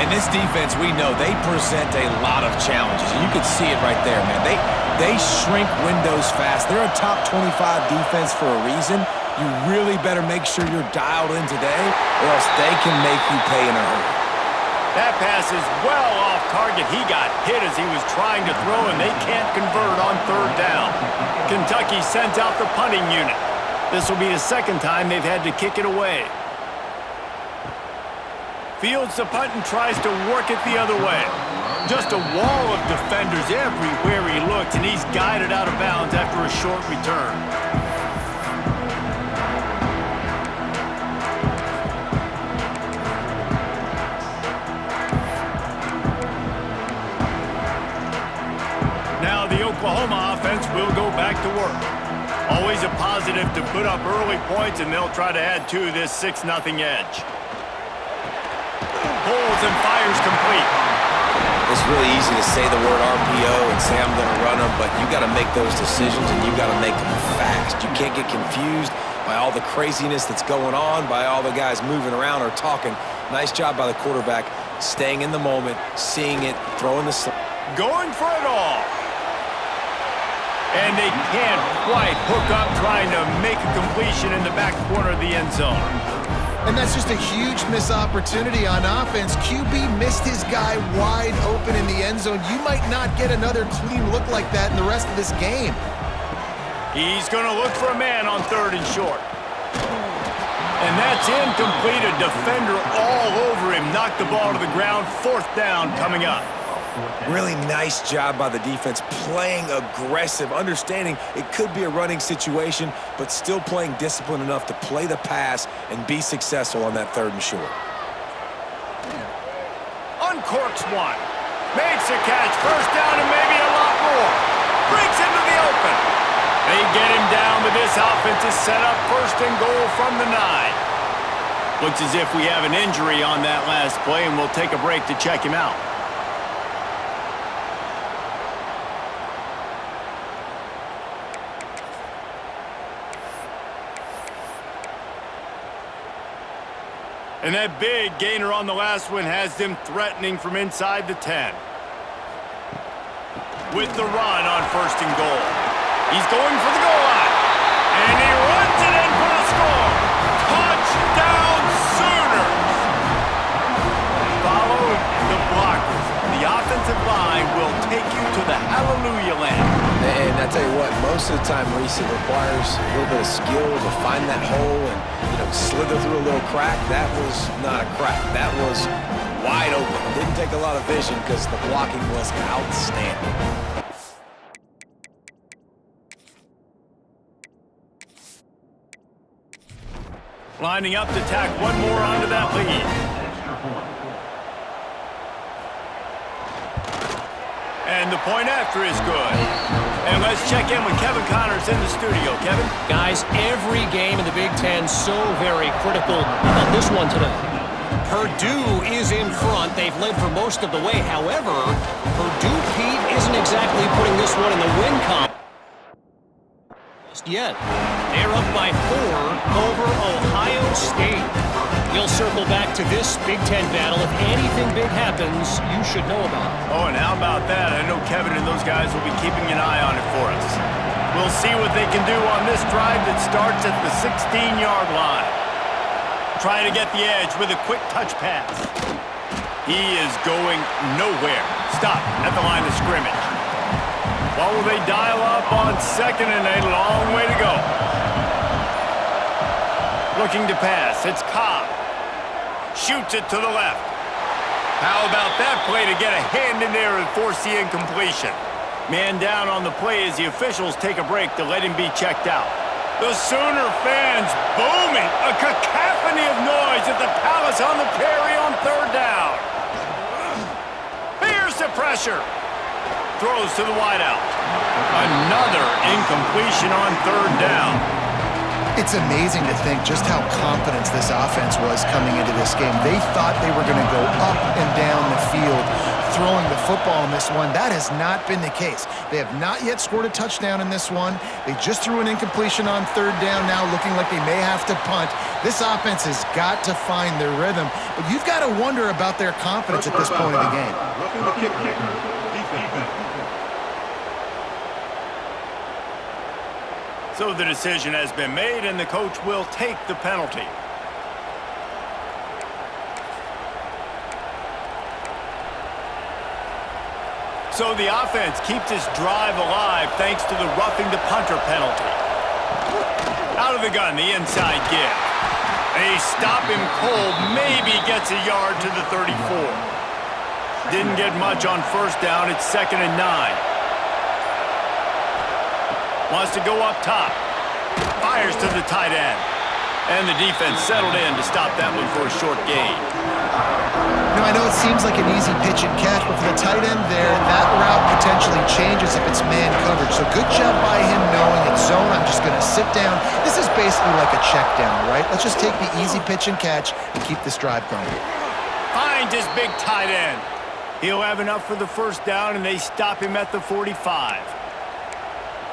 And this defense, we know, they present a lot of challenges. And you can see it right there, man. They shrink windows fast. They're a top 25 defense for a reason. You really better make sure you're dialed in today, or else they can make you pay in a hurry. That pass is well off target. He got hit as he was trying to throw, and they can't convert on third down. Kentucky sends out the punting unit. This will be the second time they've had to kick it away. Fields the punt and tries to work it the other way. Just a wall of defenders everywhere he looks, and he's guided out of bounds after a short return. Now the Oklahoma offense will go back to work. Always a positive to put up early points, and they'll try to add to this 6-0 edge. Pulls and fires complete. It's really easy to say the word RPO and say I'm going to run them, but you got to make those decisions and you got to make them fast. You can't get confused by all the craziness that's going on, by all the guys moving around or talking. Nice job by the quarterback, staying in the moment, seeing it, throwing the going for it all. And they can't quite hook up trying to make a completion in the back corner of the end zone. And that's just a huge missed opportunity on offense. QB missed his guy wide open in the end zone. You might not get another clean look like that in the rest of this game. He's going to look for a man on third and short. And that's incomplete. A defender all over him. Knocked the ball to the ground. Fourth down coming up. Really nice job by the defense, playing aggressive, understanding it could be a running situation, but still playing disciplined enough to play the pass and be successful on that third and short. Uncorks one. Makes a catch. First down and maybe a lot more. Breaks into the open. They get him down, but this offense is set up first and goal from the 9. Looks as if we have an injury on that last play, and we'll take a break to check him out. And that big gainer on the last one has them threatening from inside the 10. With the run on first and goal. He's going for the goal line. And he runs it in for the score. Touchdown Sooners! Follow the blockers. The offensive line will take you to the hallelujah land. And I tell you what, most of the time, Reese, it requires a little bit of skill to find that hole and, slither through a little crack. That was not a crack. That was wide open. Didn't take a lot of vision because the blocking was outstanding. Lining up to tack one more onto that lead. And the point after is good. And let's check in with Kevin Connors in the studio. Kevin? Guys, every game in the Big Ten so very critical. How about this one today? Purdue is in front. They've led for most of the way. However, Purdue, Pete, isn't exactly putting this one in the win column just yet. They're up by 4 over Ohio State. We'll circle back to this Big Ten battle. If anything big happens, you should know about it. Oh, and how about that? I know Kevin and those guys will be keeping an eye on it for us. We'll see what they can do on this drive that starts at the 16-yard line. Trying to get the edge with a quick touch pass. He is going nowhere. Stop at the line of scrimmage. What will they dial up on second and a long way to go? Looking to pass. It's Cobb. Shoots it to the left. How about that play to get a hand in there and force the incompletion? Man down on the play as the officials take a break to let him be checked out. The Sooner fans booming. A cacophony of noise at the Palace on the Prairie on third down. Here's the pressure. Throws to the wideout. Another incompletion on third down. It's amazing to think just how confident this offense was coming into this game. They thought they were going to go up and down the field, throwing the football in this one. That has not been the case. They have not yet scored a touchdown in this one. They just threw an incompletion on third down now, looking like they may have to punt. This offense has got to find their rhythm, but you've got to wonder about their confidence at this point of the game. So the decision has been made, and the coach will take the penalty. So the offense keeps this drive alive thanks to the roughing the punter penalty. Out of the gun, the inside give. They stop him cold, maybe gets a yard to the 34. Didn't get much on first down, it's 2nd and 9. Wants to go up top. Fires to the tight end. And the defense settled in to stop that one for a short gain. Now, I know it seems like an easy pitch and catch, but for the tight end there, that route potentially changes if it's man coverage. So good job by him knowing it's zone. I'm just going to sit down. This is basically like a check down, right? Let's just take the easy pitch and catch and keep this drive going. Finds his big tight end. He'll have enough for the first down, and they stop him at the 45.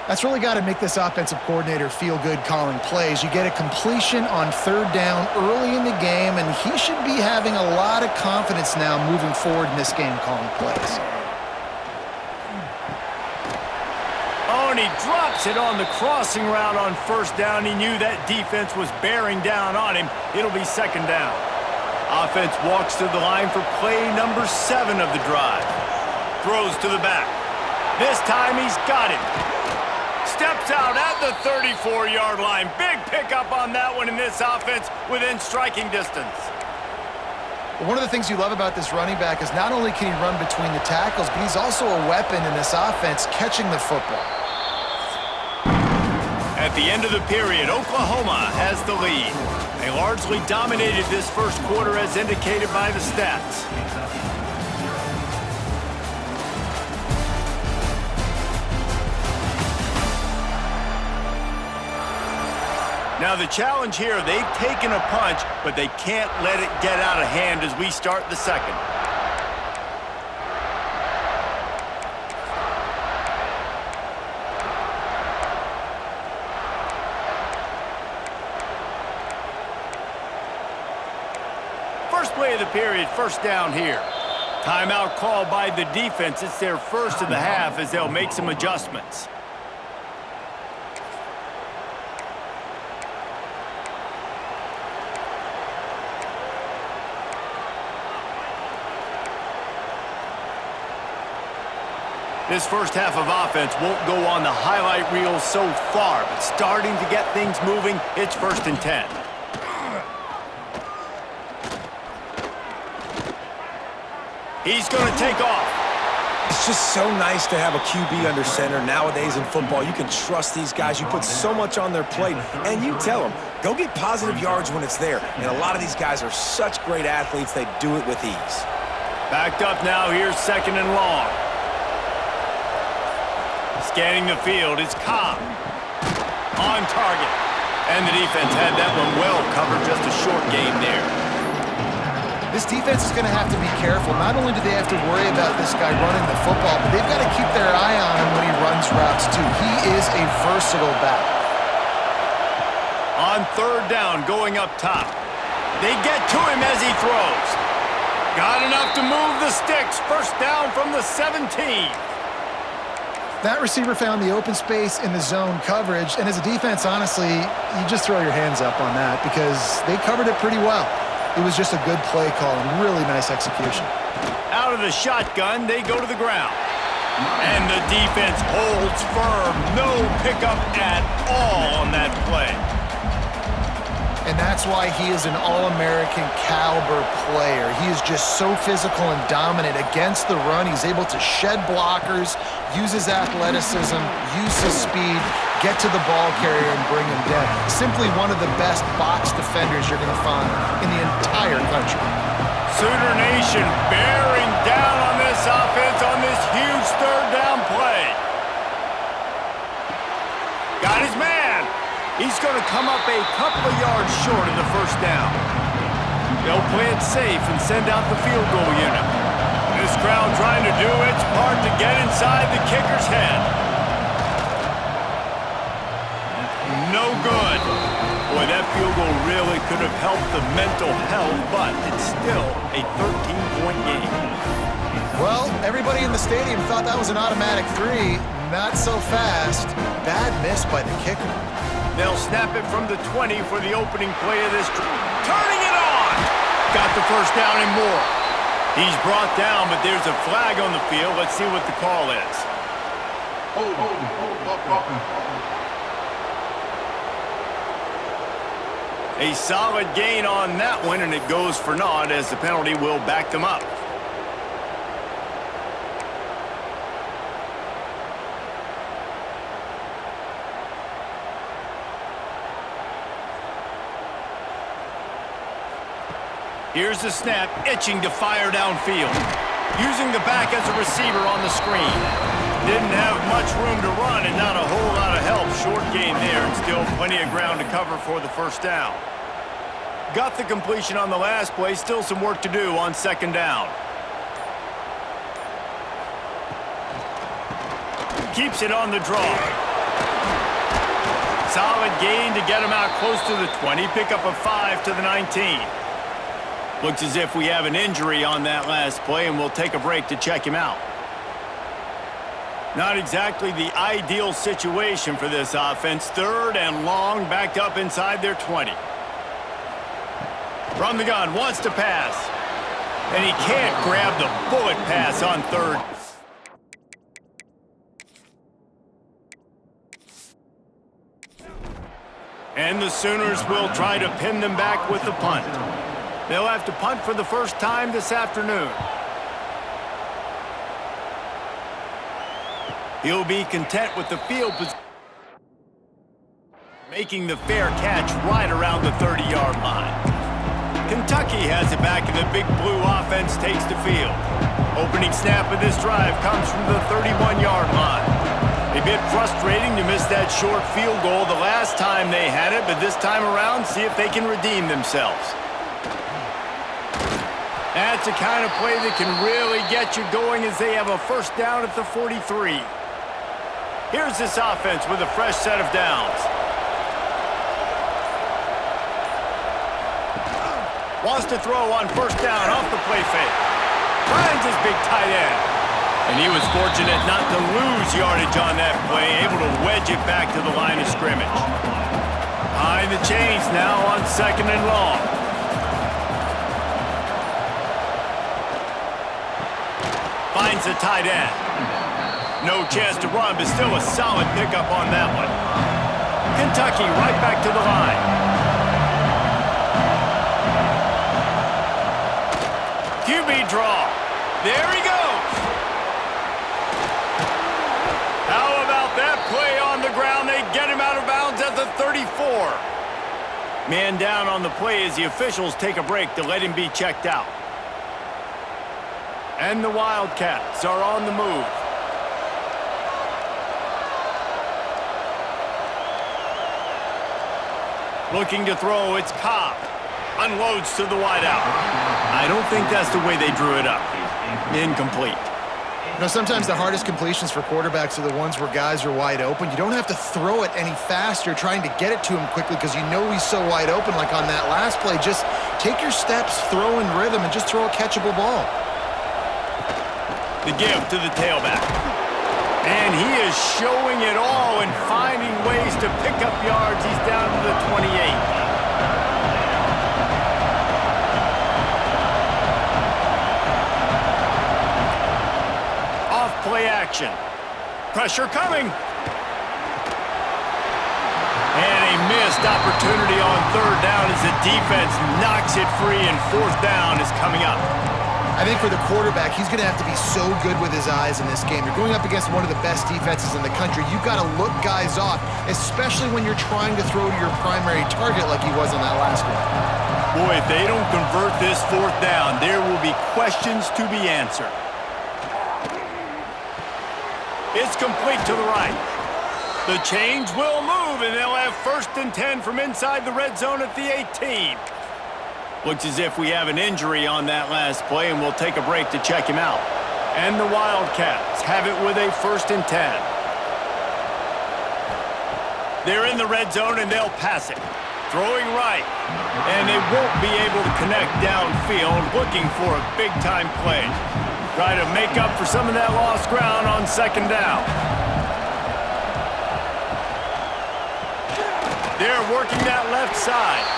That's really got to make this offensive coordinator feel good calling plays. You get a completion on third down early in the game, and he should be having a lot of confidence now moving forward in this game calling plays. Oh, and he drops it on the crossing route on first down. He knew that defense was bearing down on him. It'll be 2nd down. Offense walks to the line for play number 7 of the drive. Throws to the back. This time he's got it. Steps out at the 34-yard line. Big pickup on that one in this offense within striking distance. One of the things you love about this running back is not only can he run between the tackles, but he's also a weapon in this offense catching the football. At the end of the period, Oklahoma has the lead. They largely dominated this first quarter as indicated by the stats. Now the challenge here, they've taken a punch, but they can't let it get out of hand as we start the second. First play of the period, first down here. Timeout called by the defense. It's their first of the half as they'll make some adjustments. This first half of offense won't go on the highlight reel so far, but starting to get things moving, it's 1st and 10. He's going to take off. It's just so nice to have a QB under center nowadays in football. You can trust these guys. You put so much on their plate, and you tell them, go get positive yards when it's there. And a lot of these guys are such great athletes, they do it with ease. Backed up now, here's 2nd and long. Scanning the field, it's Cobb. On target. And the defense had that one well covered, just a short gain there. This defense is going to have to be careful. Not only do they have to worry about this guy running the football, but they've got to keep their eye on him when he runs routes too. He is a versatile back. On third down, going up top. They get to him as he throws. Got enough to move the sticks. First down from the 17. That receiver found the open space in the zone coverage, and as a defense, honestly, you just throw your hands up on that because they covered it pretty well. It was just a good play call and really nice execution. Out of the shotgun, they go to the ground. And the defense holds firm. No pickup at all on that play. And that's why he is an All-American caliber player. He is just so physical and dominant against the run. He's able to shed blockers, use his athleticism, use his speed, get to the ball carrier and bring him down. Simply one of the best box defenders you're going to find in the entire country. Sooner Nation bearing down on this offense on this huge third down play. Got his man. He's going to come up a couple of yards short of the first down. They'll play it safe and send out the field goal unit. This crowd trying to do its part to get inside the kicker's head. No good. Boy, that field goal really could have helped the mental health, but it's still a 13-point game. Well, everybody in the stadium thought that was an automatic 3. Not so fast. Bad miss by the kicker. They'll snap it from the 20 for the opening play of this. Turning it on! Got the first down and more. He's brought down, but there's a flag on the field. Let's see what the call is. A solid gain on that one, and it goes for naught as the penalty will back them up. Here's the snap, itching to fire downfield. Using the back as a receiver on the screen. Didn't have much room to run and not a whole lot of help. Short gain there and still plenty of ground to cover for the first down. Got the completion on the last play. Still some work to do on second down. Keeps it on the draw. Solid gain to get him out close to the 20. Pick up a 5 to the 19. Looks as if we have an injury on that last play, and we'll take a break to check him out. Not exactly the ideal situation for this offense. Third and long, backed up inside their 20. From the gun, wants to pass. And he can't grab the bullet pass on third. And the Sooners will try to pin them back with the punt. They'll have to punt for the first time this afternoon. He'll be content with the field position, making the fair catch right around the 30-yard line. Kentucky has it back, and the Big Blue offense takes the field. Opening snap of this drive comes from the 31-yard line. A bit frustrating to miss that short field goal the last time they had it, but this time around, see if they can redeem themselves. That's the kind of play that can really get you going as they have a first down at the 43. Here's this offense with a fresh set of downs. Wants to throw on first down off the play fake. Finds his big tight end. And he was fortunate not to lose yardage on that play, able to wedge it back to the line of scrimmage. Behind the chains now on second and long. Finds the tight end. No chance to run, but still a solid pickup on that one. Kentucky right back to the line. QB draw. There he goes. How about that play on the ground? They get him out of bounds at the 34. Man down on the play as the officials take a break to let him be checked out. And the Wildcats are on the move. Looking to throw, it's Cobb. Unloads to the wideout. I don't think that's the way they drew it up. Incomplete. You know, sometimes the hardest completions for quarterbacks are the ones where guys are wide open. You don't have to throw it any faster trying to get it to him quickly because you know he's so wide open like on that last play. Just take your steps, throw in rhythm, and just throw a catchable ball. The give to the tailback. And he is showing it all and finding ways to pick up yards. He's down to the 28. Off play action. Pressure coming. And a missed opportunity on third down as the defense knocks it free, and fourth down is coming up. I think for the quarterback, he's going to have to be so good with his eyes in this game. You're going up against one of the best defenses in the country. You've got to look guys off, especially when you're trying to throw to your primary target like he was in that last one. Boy, if they don't convert this fourth down, there will be questions to be answered. It's complete to the right. The chains will move, and they'll have 1st and 10 from inside the red zone at the 18. Looks as if we have an injury on that last play, and we'll take a break to check him out. And the Wildcats have it with a 1st and 10. They're in the red zone, and they'll pass it. Throwing right. And they won't be able to connect downfield, looking for a big-time play. Try to make up for some of that lost ground on 2nd down. They're working that left side.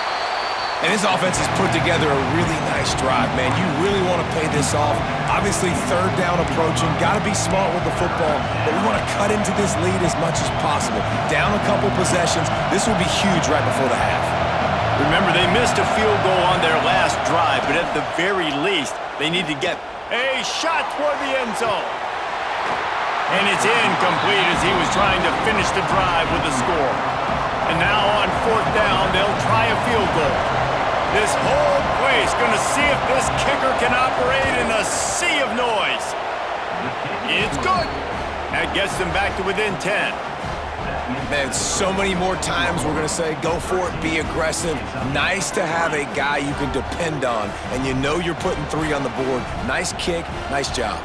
And his offense has put together a really nice drive, man. You really want to pay this off. Obviously, 3rd down approaching. Got to be smart with the football, but we want to cut into this lead as much as possible. Down a couple possessions. This will be huge right before the half. Remember, they missed a field goal on their last drive, but at the very least, they need to get a shot toward the end zone. And it's incomplete as he was trying to finish the drive with a score. And now on 4th down, they'll try a field goal. This whole place going to see if this kicker can operate in a sea of noise. It's good. That gets them back to within 10. Man, so many more times we're going to say, go for it, be aggressive. Nice to have a guy you can depend on, and you know you're putting 3 on the board. Nice kick, nice job.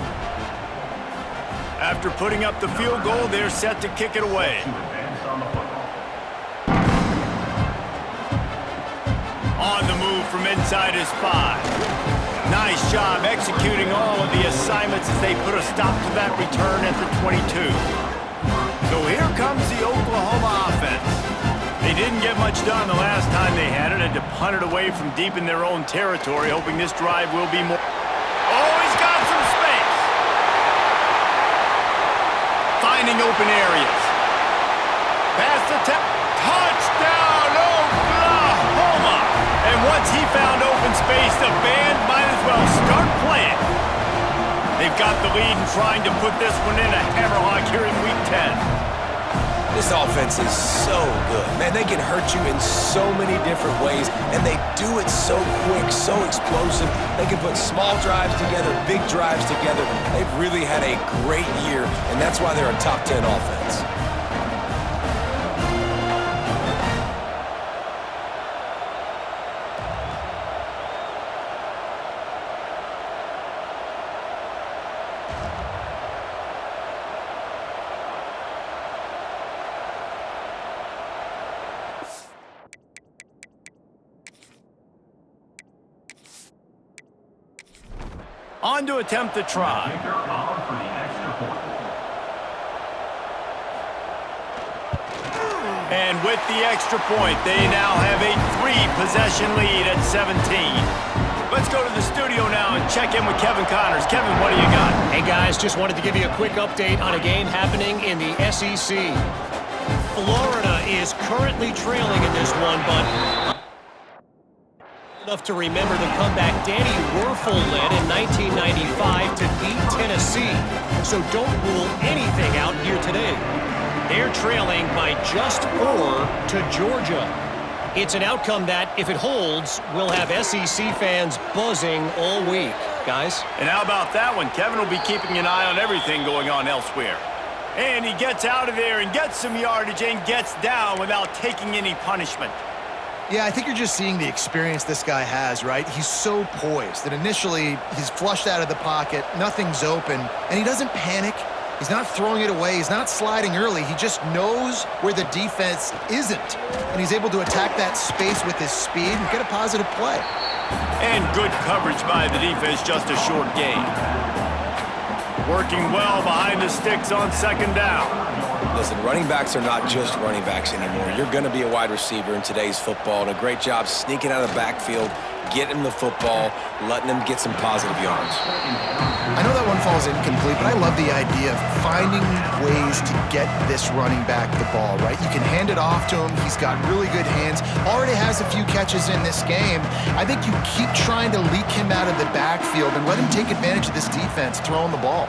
After putting up the field goal, they're set to kick it away. On the move from inside his 5. Nice job executing all of the assignments as they put a stop to that return at the 22. So here comes the Oklahoma offense. They didn't get much done the last time they had it, and to punt it away from deep in their own territory, hoping this drive will be more. Oh, he's got some space. Finding open areas. Pass attempt. Touchdown, Oklahoma! And once he found open space, the band might as well start playing. They've got the lead and trying to put this one in a hammerlock here in Week 10. This offense is so good. Man, they can hurt you in so many different ways, and they do it so quick, so explosive. They can put small drives together, big drives together. They've really had a great year, and that's why they're a top 10 offense. On to attempt the try. And with the extra point, they now have a 3-possession lead at 17. Let's go to the studio now and check in with Kevin Connors. Kevin, what do you got? Hey, guys, just wanted to give you a quick update on a game happening in the SEC. Florida is currently trailing in this one, but enough to remember the comeback Danny Wuerffel led in 1995 to beat Tennessee. So don't rule anything out here today. They're trailing by just 4 to Georgia. It's an outcome that, if it holds, will have SEC fans buzzing all week. Guys? And how about that one? Kevin will be keeping an eye on everything going on elsewhere. And he gets out of there and gets some yardage and gets down without taking any punishment. Yeah, I think you're just seeing the experience this guy has, right? He's so poised that initially he's flushed out of the pocket, nothing's open, and he doesn't panic. He's not throwing it away. He's not sliding early. He just knows where the defense isn't, and he's able to attack that space with his speed and get a positive play. And good coverage by the defense, just a short gain. Working well behind the sticks on 2nd down. Listen, running backs are not just running backs anymore. You're going to be a wide receiver in today's football, and a great job sneaking out of the backfield, getting the football, letting them get some positive yards. I know that one falls incomplete, but I love the idea of finding ways to get this running back the ball, right? You can hand it off to him. He's got really good hands. Already has a few catches in this game. I think you keep trying to leak him out of the backfield and let him take advantage of this defense throwing the ball.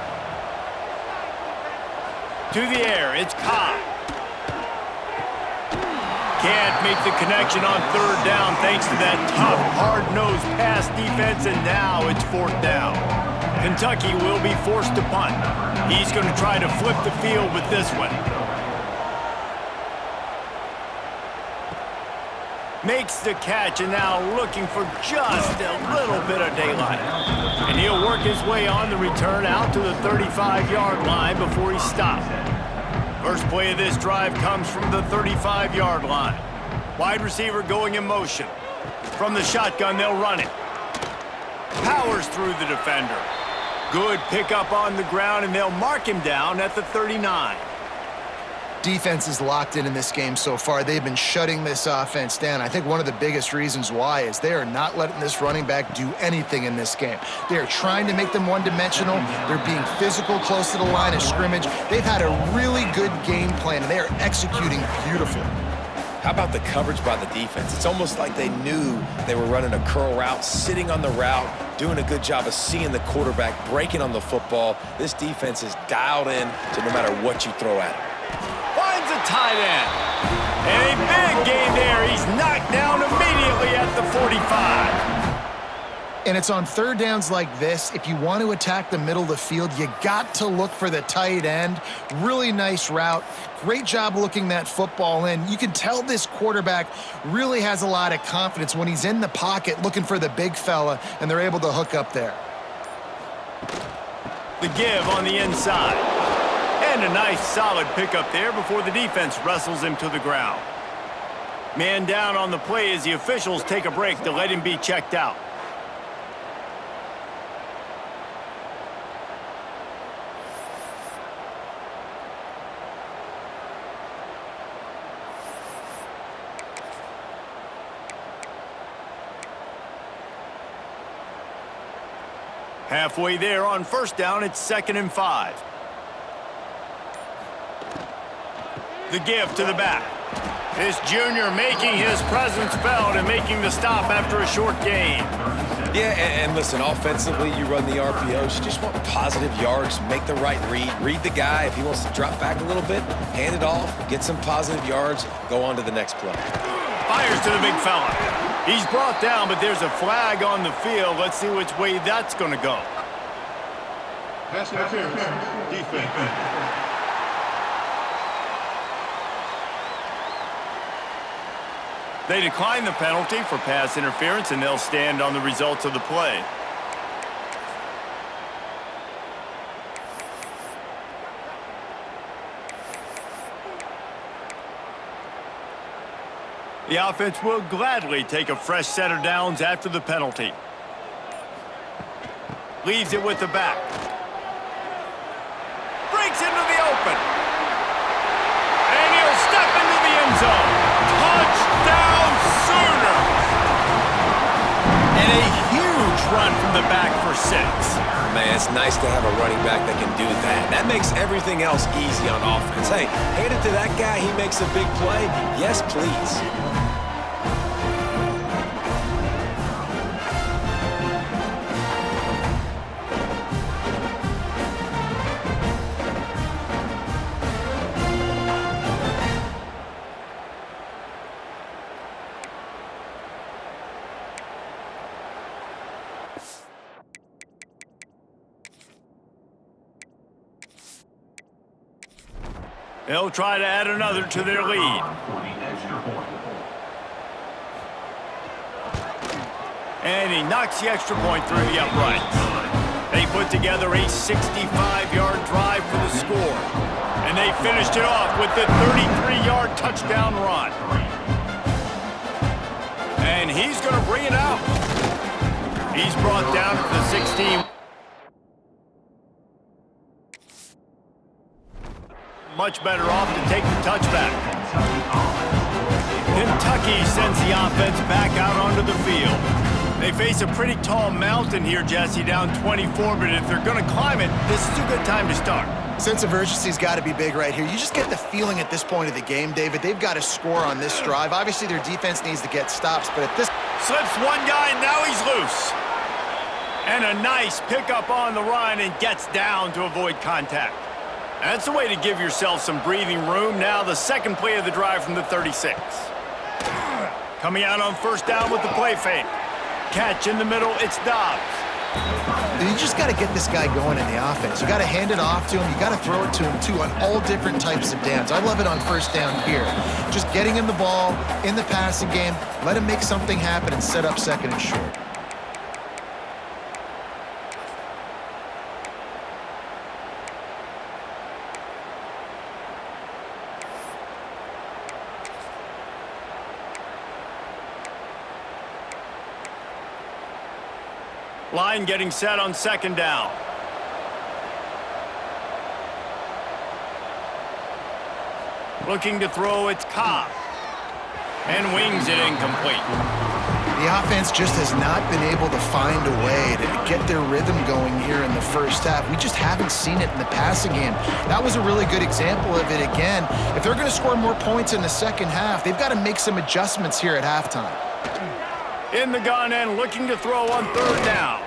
To the air, it's Cobb. Can't make the connection on 3rd down thanks to that tough, hard-nosed pass defense, and now it's 4th down. Kentucky will be forced to punt. He's going to try to flip the field with this one. Makes the catch and now looking for just a little bit of daylight. And he'll work his way on the return out to the 35-yard line before he's stopped. First play of this drive comes from the 35-yard line. Wide receiver going in motion. From the shotgun, they'll run it. Powers through the defender. Good pickup on the ground, and they'll mark him down at the 39. Defense is locked in this game so far. They've been shutting this offense down. I think one of the biggest reasons why is they are not letting this running back do anything in this game. They are trying to make them one-dimensional. They're being physical close to the line of scrimmage. They've had a really good game plan, and they are executing beautifully. How about the coverage by the defense? It's almost like they knew they were running a curl route, sitting on the route, doing a good job of seeing the quarterback, breaking on the football. This defense is dialed in to no matter what you throw at them. Finds a tight end. And a big gain there. He's knocked down immediately at the 45. And it's on third downs like this. If you want to attack the middle of the field, you got to look for the tight end. Really nice route. Great job looking that football in. You can tell this quarterback really has a lot of confidence when he's in the pocket looking for the big fella, and they're able to hook up there. The give on the inside. And a nice solid pickup there before the defense wrestles him to the ground. Man down on the play as the officials take a break to let him be checked out. Halfway there on first down, it's 2nd and 5. The give to the back. This junior making his presence felt and making the stop after a short gain. Yeah, and listen, offensively, you run the RPOs. You just want positive yards, make the right read the guy. If he wants to drop back a little bit, hand it off, get some positive yards, go on to the next play. Fires to the big fella. He's brought down, but there's a flag on the field. Let's see which way that's going to go. Pass interference. Defense. They decline the penalty for pass interference, and they'll stand on the results of the play. The offense will gladly take a fresh set of downs after the penalty. Leaves it with the back. Breaks into the open. And he'll step into the end zone. Touchdown Sooners! And a huge run from the back for 6. Man, it's nice to have a running back that can do that. That makes everything else easy on offense. Hey, hand it to that guy, he makes a big play. Yes, please. They'll try to add another to their lead. And he knocks the extra point through the uprights. They put together a 65-yard drive for the score. And they finished it off with the 33-yard touchdown run. And he's going to bring it out. He's brought down to the 16. Much better off to take the touchback. Kentucky sends the offense back out onto the field. They face a pretty tall mountain here, Jesse, down 24, but if they're going to climb it, this is a good time to start. Sense of urgency's got to be big right here. You just get the feeling at this point of the game, David, they've got to score on this drive. Obviously, their defense needs to get stops, but at this... Slips one guy, and now he's loose. And a nice pickup on the run and gets down to avoid contact. That's the way to give yourself some breathing room. Now the second play of the drive from the 36. Coming out on first down with the play fake. Catch in the middle, it's Dobbs. You just got to get this guy going in the offense. You got to hand it off to him. You got to throw it to him, too, on all different types of downs. I love it on first down here. Just getting him the ball in the passing game, let him make something happen and set up second and short. Line getting set on second down. Looking to throw, it's Cobb. And wings it incomplete. The offense just has not been able to find a way to get their rhythm going here in the first half. We just haven't seen it in the passing game. That was a really good example of it again. If they're going to score more points in the second half, they've got to make some adjustments here at halftime. In the gun and looking to throw on third down.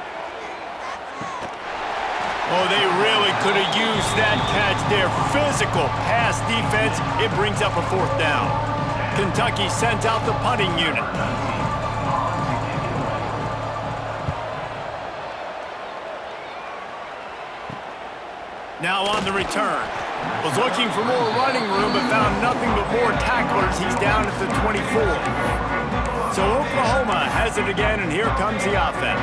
Oh, they really could have used that catch there. Physical pass defense. It brings up a fourth down. Kentucky sends out the punting unit. Now on the return. Was looking for more running room, but found nothing but more tacklers. He's down at the 24. So Oklahoma has it again, and here comes the offense.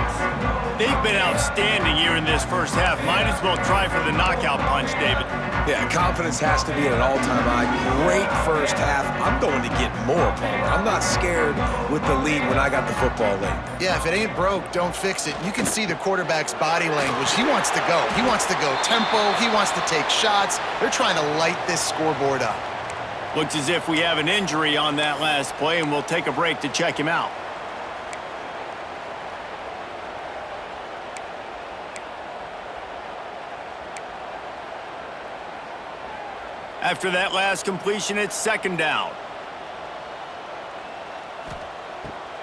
They've been outstanding here in this first half. Might as well try for the knockout punch, David. Yeah, confidence has to be at an all-time high. Great first half. I'm going to get more, Palmer. I'm not scared with the lead when I got the football late. Yeah, if it ain't broke, don't fix it. You can see the quarterback's body language. He wants to go. He wants to go tempo. He wants to take shots. They're trying to light this scoreboard up. Looks as if we have an injury on that last play, and we'll take a break to check him out. After that last completion, it's second down.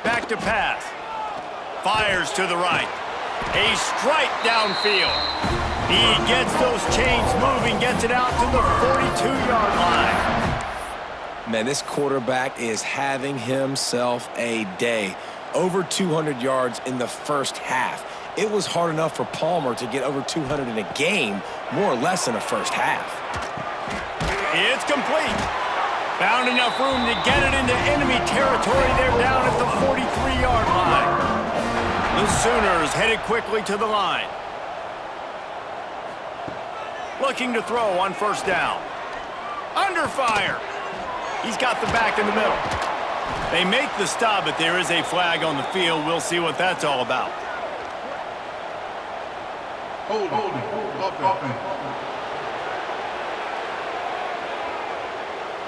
Back to pass. Fires to the right. A strike downfield. He gets those chains moving, gets it out to the 42-yard line. Man, this quarterback is having himself a day. Over 200 yards in the first half. It was hard enough for Palmer to get over 200 in a game, more or less in a first half. It's complete. Found enough room to get it into enemy territory. They're down at the 43-yard line. The Sooners headed quickly to the line. Looking to throw on first down. Under fire. He's got the back in the middle. They make the stop, but there is a flag on the field. We'll see what that's all about. Hold. Offense.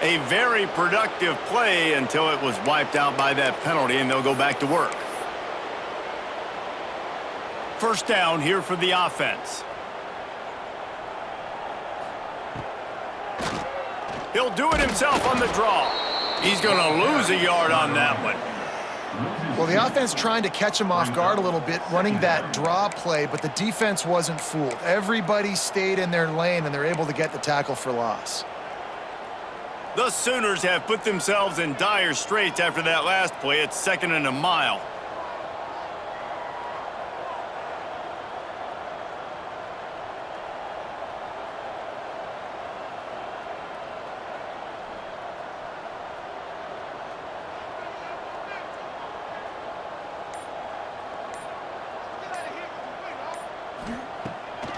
A very productive play until it was wiped out by that penalty, and they'll go back to work. First down here for the offense. He'll do it himself on the draw. He's going to lose a yard on that one. Well, the offense trying to catch him off guard a little bit, running that draw play, but the defense wasn't fooled. Everybody stayed in their lane, and they're able to get the tackle for loss. The Sooners have put themselves in dire straits after that last play. It's second and a mile.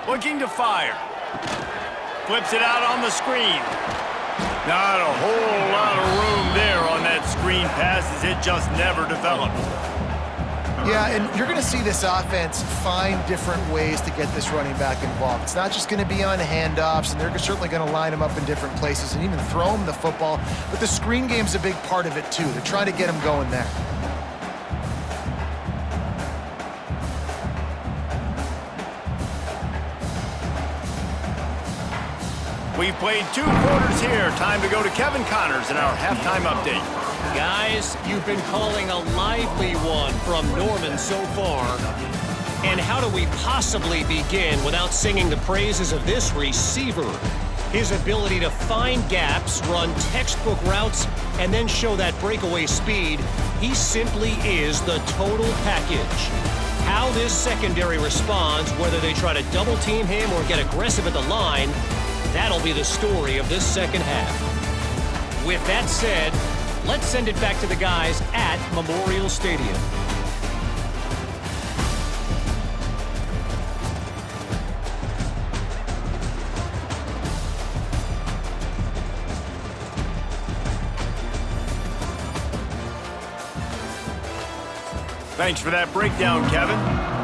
Looking to fire. Flips it out on the screen. Not a whole lot of room there on that screen pass as it just never developed. Yeah, and you're going to see this offense find different ways to get this running back involved. It's not just going to be on handoffs, and they're certainly going to line him up in different places and even throw him the football. But the screen game's a big part of it, too. They're trying to get him going there. We've played 2 quarters here. Time to go to Kevin Connors in our halftime update. Guys, you've been calling a lively one from Norman so far. And how do we possibly begin without singing the praises of this receiver? His ability to find gaps, run textbook routes, and then show that breakaway speed. He simply is the total package. How this secondary responds, whether they try to double-team him or get aggressive at the line, that'll be the story of this second half. With that said, let's send it back to the guys at Memorial Stadium. Thanks for that breakdown, Kevin.